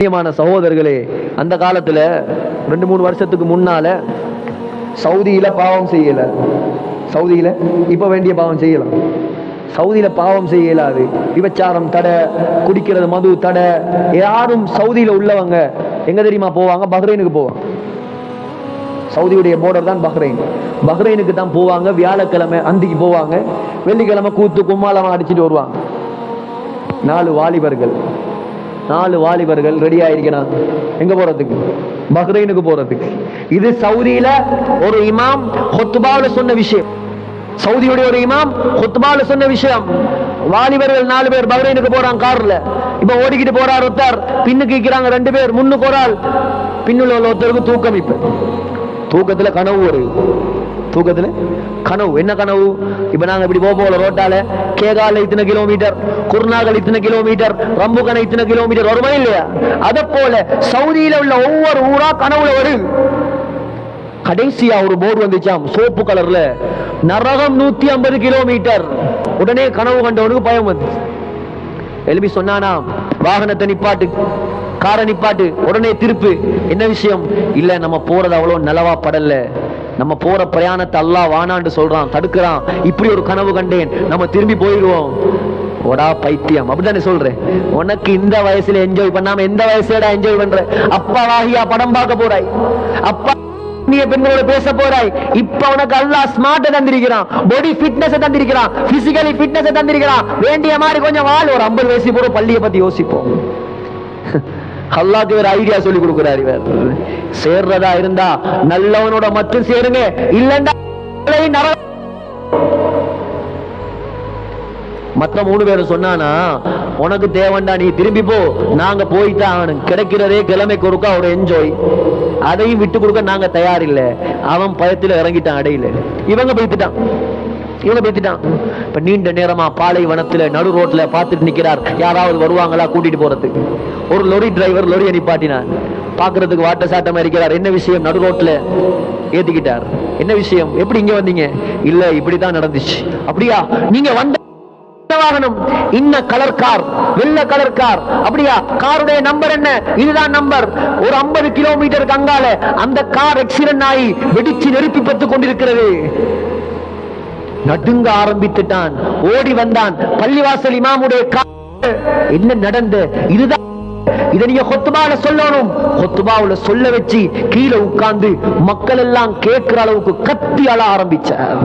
சகோதரர்களே, அந்த காலத்துல 2-3 வருஷத்துக்கு முன்னால சவுதியில பாவம் செய்யல. சவுதியில இப்ப வேண்டிய பாவம் செய்யலாம். சவுதியில பாவம் செய்ய இயலாது. விபச்சாரம் தடை, குடிக்கிறது மது தடை. யாரும் சவுதியில உள்ளவங்க எங்க தெரியுமா போவாங்க? பஹ்ரைனுக்கு போவாங்க. சவுதியுடைய போர்டர் தான் பஹ்ரைன். பஹ்ரைனுக்கு தான் போவாங்க. வியாழக்கிழமை அந்திக்கு போவாங்க. வெள்ளிக்கிழமை கூத்து கும்மாளமா அடிச்சுட்டு வருவாங்க. 4 வாலிபர்கள் ரெடி ஆயிருக்கிறாங்க. எங்க போறதுக்கு? பஹ்ரைனுக்கு போறதுக்கு. இது சவுதியில ஒரு இமாம் ஹுத்பாவுல சொன்ன விஷயம். சவுதியுடைய ஒரு இமாம் ஹுத்பாவுல சொன்ன விஷயம். வாலிபர்கள் 4 பேர் பஹ்ரைனுக்கு போறாங்க கார்ல. இப்ப ஓடிக்கிட்டு போறார் ஒருத்தர், பின்னுக்கு இருக்கிறாங்க 2 பேர், முன்னுக்கு ஒரு ஆள். பின்னுள்ள ஒருத்தருக்கு தூக்கம். இப்ப தூக்கத்துல கனவு வருது. தூக்கத்துல கனவு. என்ன கனவு? இப்ப நாங்க இப்படி போல ரோட்டால கேகால இத்தனை கிலோமீட்டர், குர்நாகல் இத்தனை கிலோமீட்டர், ரம்புகனை இத்தனை கிலோமீட்டர் வருமா இல்லையா? அத போல சவுதியில உள்ள ஒவ்வொரு ஊரா கனவுல வருது. கடைசியா ஒரு போர்டு வந்துச்சாம் சோப்பு கலர்ல, நரகம் 150 கிலோமீட்டர். உடனே கனவு கண்டவனுக்கு பயம் வந்து எழுப்பி சொன்னானா, வாகனத்தை நிப்பாட்டு, காரை நிப்பாட்டு, உடனே திருப்பு. என்ன விஷயம்? இல்ல, நம்ம போறது அவ்வளவு நலவா படல, நம்ம போற பிரயாணத்தை அல்லாஹ் வானான்னு சொல்றான், தடுக்கிறான். இப்படி ஒரு கனவு கண்டேன், நம்ம திரும்பி போயிடுவோம். ஓடா பைத்தியம், அப்படித்தானே சொல்றேன். உனக்கு இந்த வயசுல என்ஜாய் பண்ணாம எந்த வயசுலடா என்ஜாய் பண்ற? அப்பா வாகியா படம் பார்க்க போறாய், அப்பா நீ பெண்களோட பேச போறாய். இப்ப உனக்கு அல்லாஹ் ஸ்மார்ட் தந்திருக்கிறான், பாடி ஃபிட்னஸ் தந்திருக்கிறான், பிசிக்கலி ஃபிட்னஸ் தந்திருக்கிறான். வேண்டிய மாதிரி கொஞ்சம் வாழ். ஒரு 50 வயசு போற பள்ளியை பத்தி யோசிப்போம். அல்லாஹ்க்கு ஒரு ஐடியா சொல்லி கொடுக்கிறார். இவர் சேர்றதா இருந்தா நல்லவனோட மட்டும் சேருங்க, இல்லண்டா மற்ற 3 பேரும் சொன்னானா, உனக்கு தேவண்டா நீ திரும்பி போ, நாங்க போய்தான் அவனுக்கு கிடைக்கிறதே கிழமைக்கு ஒருக்கா ஒரு என்ஜாய், அதையும் விட்டு கொடுக்க நாங்க தயார் இல்ல. அவன் பயத்துல இறங்கிட்டான் அடையில. இவங்க பேத்துட்டான். இப்ப நீண்ட நேரமா பாலைவனத்துல நடு ரோட்ல பாத்துட்டு நிக்கிறார். யாராவது வருவாங்களா கூட்டிட்டு போறதுக்கு? ஒரு லொரி டிரைவர் லொரியை நிப்பாட்டினார். பாக்குறதுக்கு வாட்ட சாட்டமா இருக்கிறார். என்ன விஷயம்? நடு ரோட்ல ஏத்திக்கிட்டார். என்ன விஷயம்? எப்படி இங்க வந்தீங்க? இல்ல, இப்படிதான் நடந்துச்சு. அப்படியா? நீங்க வந்த வாகனம் இன்ன கலர் கார், வெள்ளை கலர் கார். அப்படியா? காருடைய நம்பர் என்ன? இதுதான் நம்பர். ஒரு 50 கிலோமீட்டருக்கு அங்கால அந்த கார் ஆக்சிடென்ட் ஆகி வெடிச்சு நெருப்பி பத்துக் கொண்டிருக்கிறது. நடுங்க ஆரம்பித்துட்டான். ஓடி வந்தான். பள்ளிவாசல் இமாமுடைய என்ன நடந்து? இதுதான். இதை நீங்க ஹுத்பால சொல்லணும். ஹுத்பாவுல சொல்ல வச்சு கீழே உட்கார்ந்து மக்கள் எல்லாம் கேட்கிற அளவுக்கு கத்தி அழ ஆரம்பிச்சார்.